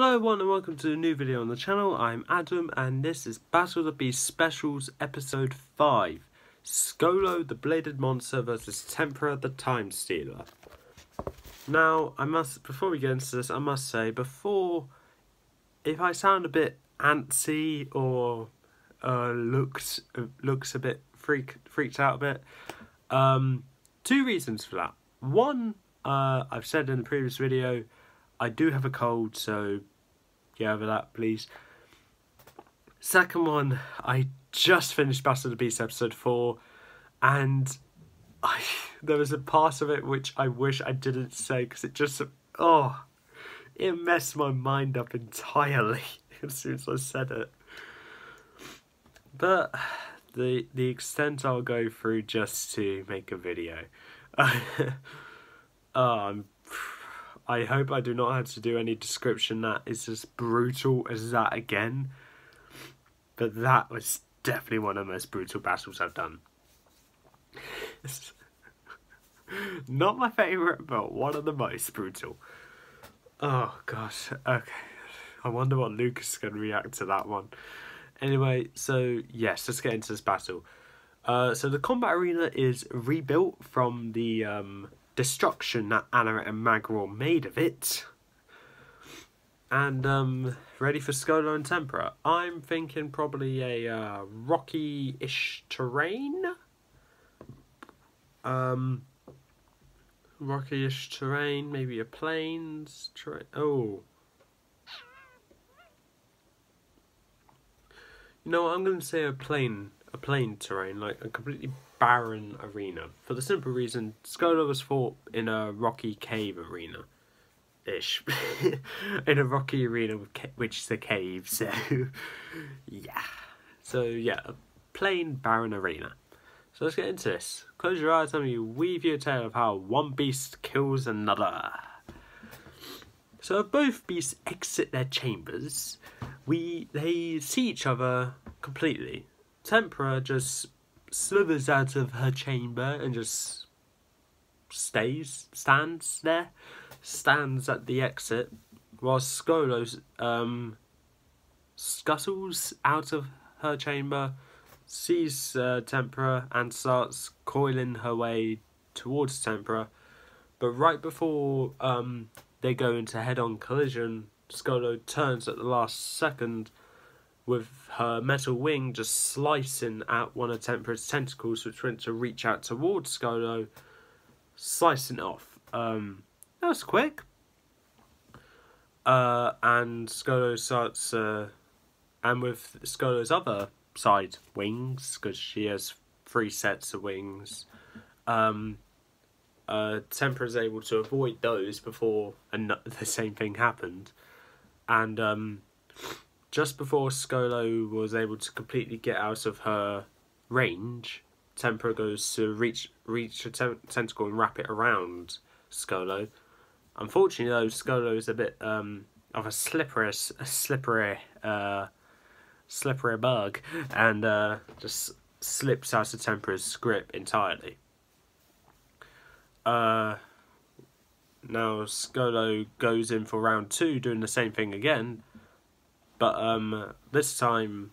Hello everyone and welcome to a new video on the channel. I'm Adam and this is Battle of the Beast Specials episode 5. Skolo the Bladed Monster versus Tempra the Time Stealer. Now, before we get into this, I must say, if I sound a bit antsy or looks a bit freaked out a bit, two reasons for that. One, I've said in the previous video, I do have a cold, so get over that, please. Second one, I just finished Battle of the Beast episode 4, and there was a part of it which I wish I didn't say, because it messed my mind up entirely as soon as I said it. But the extent I'll go through just to make a video. I hope I do not have to do any description that is as brutal as that again. But that was definitely one of the most brutal battles I've done. Not my favourite, but one of the most brutal. Oh gosh, okay. I wonder what Lucas is going to react to that one. Anyway, so yes, let's get into this battle. So the combat arena is rebuilt from the destruction that Anna and Magral made of it. And ready for Skolo and Tempra. I'm thinking probably a rocky-ish terrain. Rocky-ish terrain, maybe a plains terrain. Oh. You know what, I'm going to say a plain terrain, like a completely barren arena. For the simple reason, Skolo was fought in a rocky cave arena-ish. In a rocky arena, which is a cave, so yeah. So yeah, a plain barren arena. So let's get into this. Close your eyes and you weave your tale of how one beast kills another. So if both beasts exit their chambers, they see each other completely. Tempra just slithers out of her chamber and just stands at the exit, while Skolo scuttles out of her chamber, sees Tempra and starts coiling her way towards Tempra. But right before they go into head-on collision, Skolo turns at the last second with her metal wing just slicing at one of Tempra's tentacles, which went to reach out towards Skolo, slicing it off. That was quick. And Skolo starts, and with Skolo's other side wings, because she has 3 sets of wings, Tempra is able to avoid those before the same thing happened. And just before Skolo was able to completely get out of her range, Tempra goes to reach a tentacle and wrap it around Skolo. Unfortunately, though, Skolo is a bit of a slippery bug, and just slips out of Tempra's grip entirely. Now Skolo goes in for round 2, doing the same thing again, but this time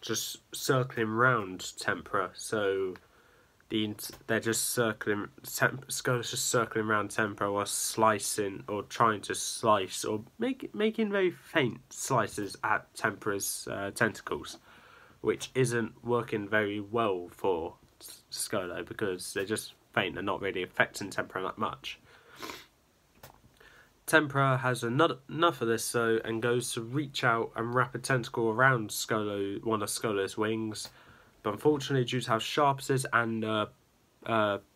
just circling round Tempra. So they're just circling. Skolo's just circling around Tempra while slicing or trying to slice or making very faint slices at Tempra's tentacles, which isn't working very well for Skolo because they're just faint and not really affecting Tempra that much. Tempra has enough of this though, and goes to reach out and wrap a tentacle around Skolo, one of Skolo's wings. But unfortunately, due to how sharp it is and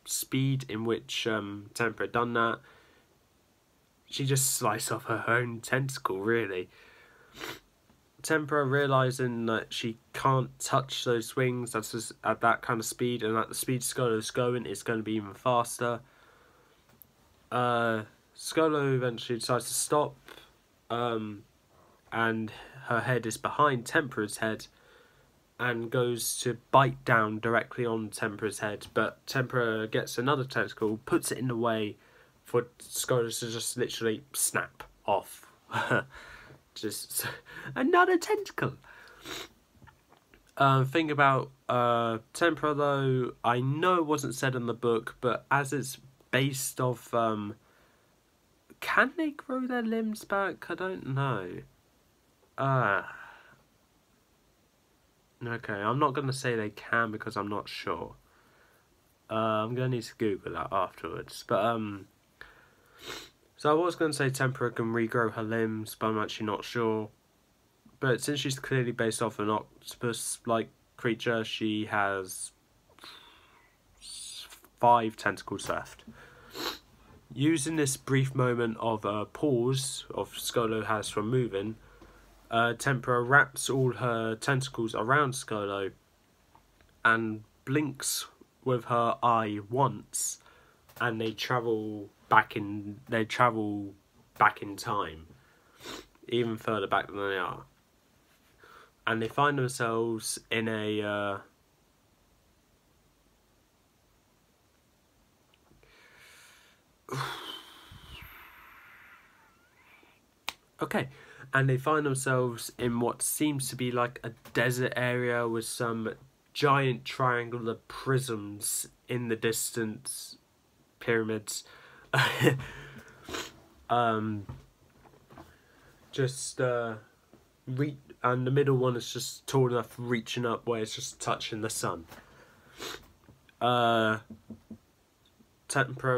speed in which Tempra had done that, she just sliced off her own tentacle, really. Tempra, realising that she can't touch those wings at that kind of speed, and at the speed Skolo's going, it's going to be even faster. Skolo eventually decides to stop, and her head is behind Tempra's head, and goes to bite down directly on Tempra's head, but Tempra gets another tentacle, puts it in the way for Skolo to just literally snap off. Just another tentacle. Thing about Tempra though, I know it wasn't said in the book, but as it's based off, can they grow their limbs back? I don't know. Okay, I'm not going to say they can because I'm not sure. I'm going to need to Google that afterwards. But, so I was going to say Tempra can regrow her limbs, but I'm actually not sure. But since she's clearly based off an octopus-like creature, she has 5 tentacles left. Using this brief moment of pause of Skolo has from moving, Tempra wraps all her tentacles around Skolo and blinks with her eye once, and they travel back in time, even further back than they are. And they find themselves in a and they find themselves in what seems to be like a desert area with some giant triangular prisms in the distance, pyramids. And the middle one is just tall enough reaching up where it's just touching the sun. Tempra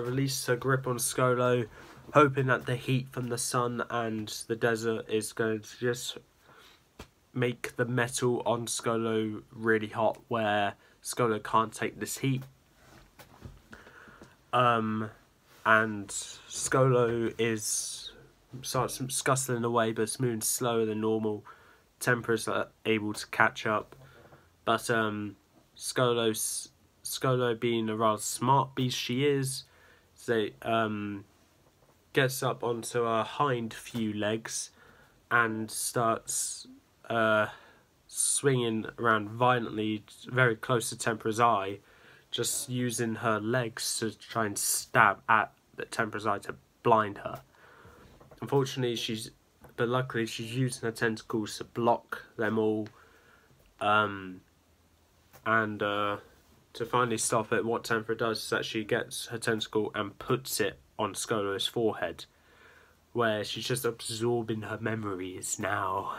released her grip on Skolo, hoping that the heat from the sun and the desert is going to just make the metal on Skolo really hot, where Skolo can't take this heat. And Skolo starts scuttling away, but it's moving slower than normal. Tempra's able to catch up, but Skolo, being a rather smart beast she is, gets up onto her hind few legs and starts swinging around violently, very close to Tempra's eye, just using her legs to try and stab at the Tempra's eye to blind her. Unfortunately, luckily she's using her tentacles to block them all, and to finally stop it, what Tempra does is that she gets her tentacle and puts it on Skolo's forehead, where she's just absorbing her memories now.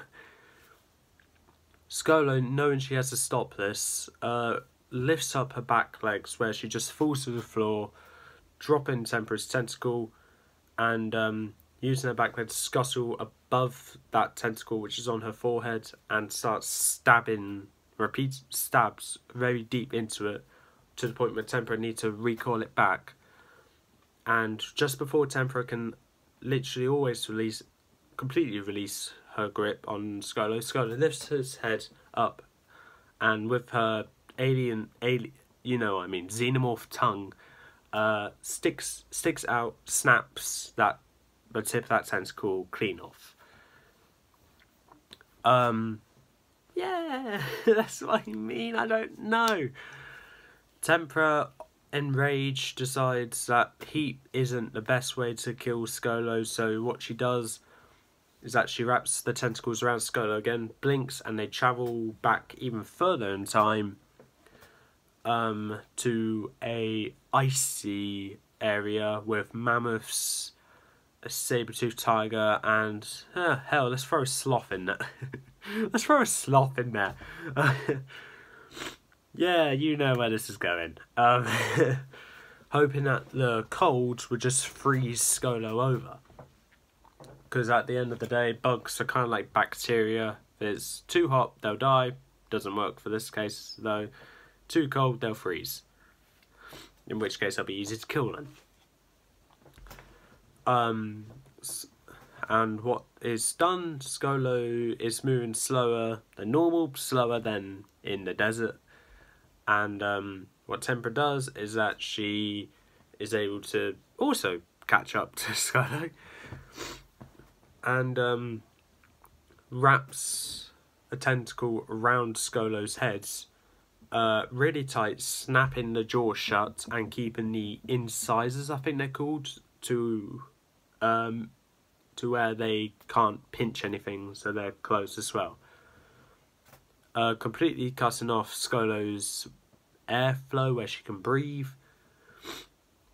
Skolo, knowing she has to stop this, lifts up her back legs, where she just falls to the floor, dropping Tempra's tentacle, and using her back leg to scuttle above that tentacle which is on her forehead, and starts stabbing, repeat stabs very deep into it, to the point where Tempra needs to recoil it back. And just before Tempra can literally always completely release her grip on Skolo, Skolo lifts his head up, and with her xenomorph tongue, sticks out, snaps the tip of that tentacle clean off. Yeah, that's what I mean. I don't know. Tempra, enraged, decides that heat isn't the best way to kill Skolo, so what she does is that she wraps the tentacles around Skolo again, blinks, and they travel back even further in time, to a icy area with mammoths, a saber-toothed tiger, and hell, let's throw a sloth in there. Let's throw a sloth in there. Yeah, you know where this is going. Hoping that the cold would just freeze Skolo over. Because at the end of the day, bugs are kind of like bacteria. If it's too hot, they'll die. Doesn't work for this case, though. Too cold, they'll freeze. In which case, it'll be easy to kill them. And what is done, Skolo is moving slower than normal, slower than in the desert. And what Tempra does is that she is able to also catch up to Skolo, and wraps a tentacle around Skolo's head, really tight, snapping the jaw shut and keeping the incisors, I think they're called, to to where they can't pinch anything, so they're closed as well. Completely cutting off Skolo's airflow where she can breathe,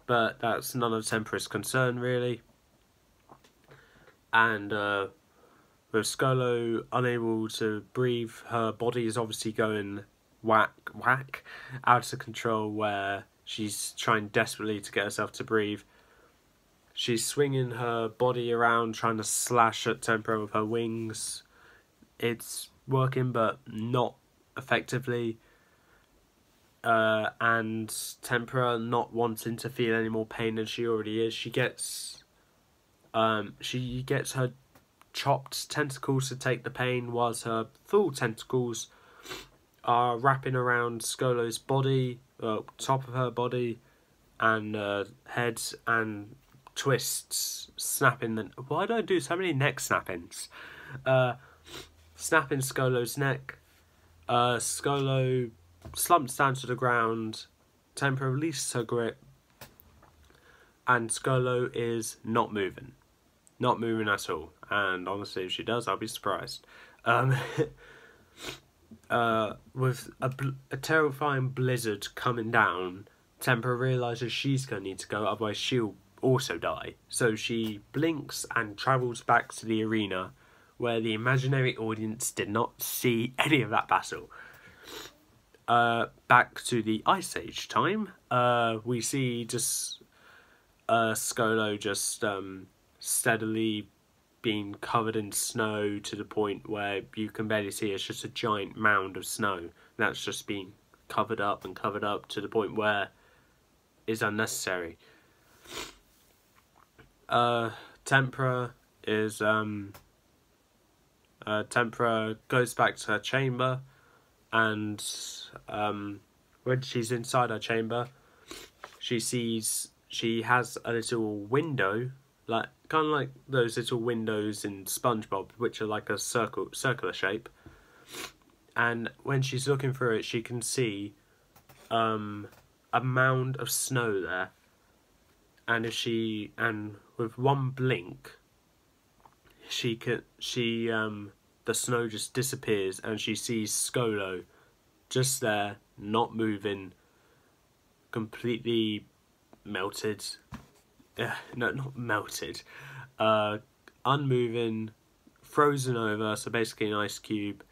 but that's none of Tempra's concern really. And with Skolo unable to breathe, her body is obviously going whack out of control, where she's trying desperately to get herself to breathe. She's swinging her body around, trying to slash at Tempra with her wings. It's working, but not effectively. And Tempra, not wanting to feel any more pain than she already is, she gets her chopped tentacles to take the pain, whilst her full tentacles are wrapping around Skolo's body, top of her body, and head, and twists, snapping the... Why do I do so many neck snappings? Snapping Skolo's neck. Skolo slumps down to the ground. Tempra releases her grip, and Skolo is not moving. Not moving at all. And honestly, if she does, I'll be surprised. With a terrifying blizzard coming down, Tempra realises she's going to need to go, otherwise she'll also die. So she blinks and travels back to the arena, where the imaginary audience did not see any of that battle. Back to the Ice Age time, we see just Skolo just steadily being covered in snow to the point where you can barely see. It's just a giant mound of snow that's just being covered up to the point where it's unnecessary. Tempra goes back to her chamber, and when she's inside her chamber, she sees she has a little window, like kind of like those little windows in SpongeBob, which are like a circular shape. And when she's looking through it, she can see a mound of snow there. And with one blink, the snow just disappears, and she sees Skolo just there, not moving, completely melted. No, not melted. Unmoving, frozen over, so basically an ice cube.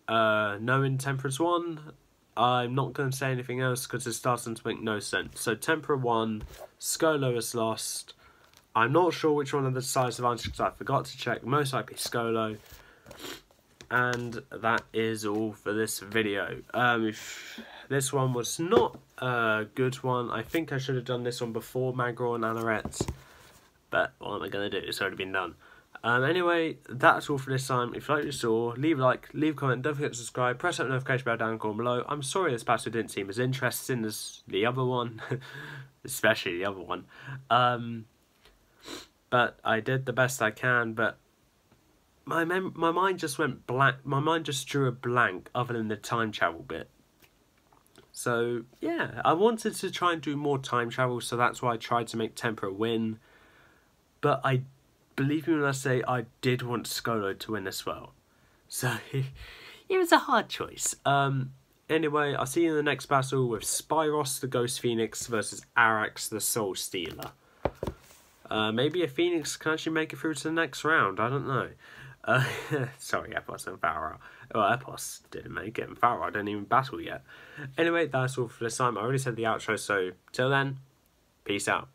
Knowing Tempra's won, I'm not going to say anything else because it's starting to make no sense. So Tempra won, Skolo has lost. I'm not sure which one of the sides have answered because I forgot to check. Most likely Skolo. And that is all for this video. If this one was not a good one, I think I should have done this one before Magro and Anorette. But what am I going to do? It's already been done. Anyway, that's all for this time. If you like what you saw, leave a like, leave a comment, don't forget to subscribe, press that notification bell down the corner below. I'm sorry this battle didn't seem as interesting as the other one, especially the other one. But I did the best I can, but my mind just went blank. My mind just drew a blank other than the time travel bit. So, yeah, I wanted to try and do more time travel, so that's why I tried to make Tempra win. But believe me when I say I did want Skolo to win as well. So, it was a hard choice. Anyway, I'll see you in the next battle with Spyros the Ghost Phoenix versus Arax the Soul Stealer. Maybe a Phoenix can actually make it through to the next round, I don't know. Sorry, Epos and Pharaoh. Well, Epos didn't make it, and Pharaoh didn't even battle yet. Anyway, that's all for this time. I already said the outro, so till then, peace out.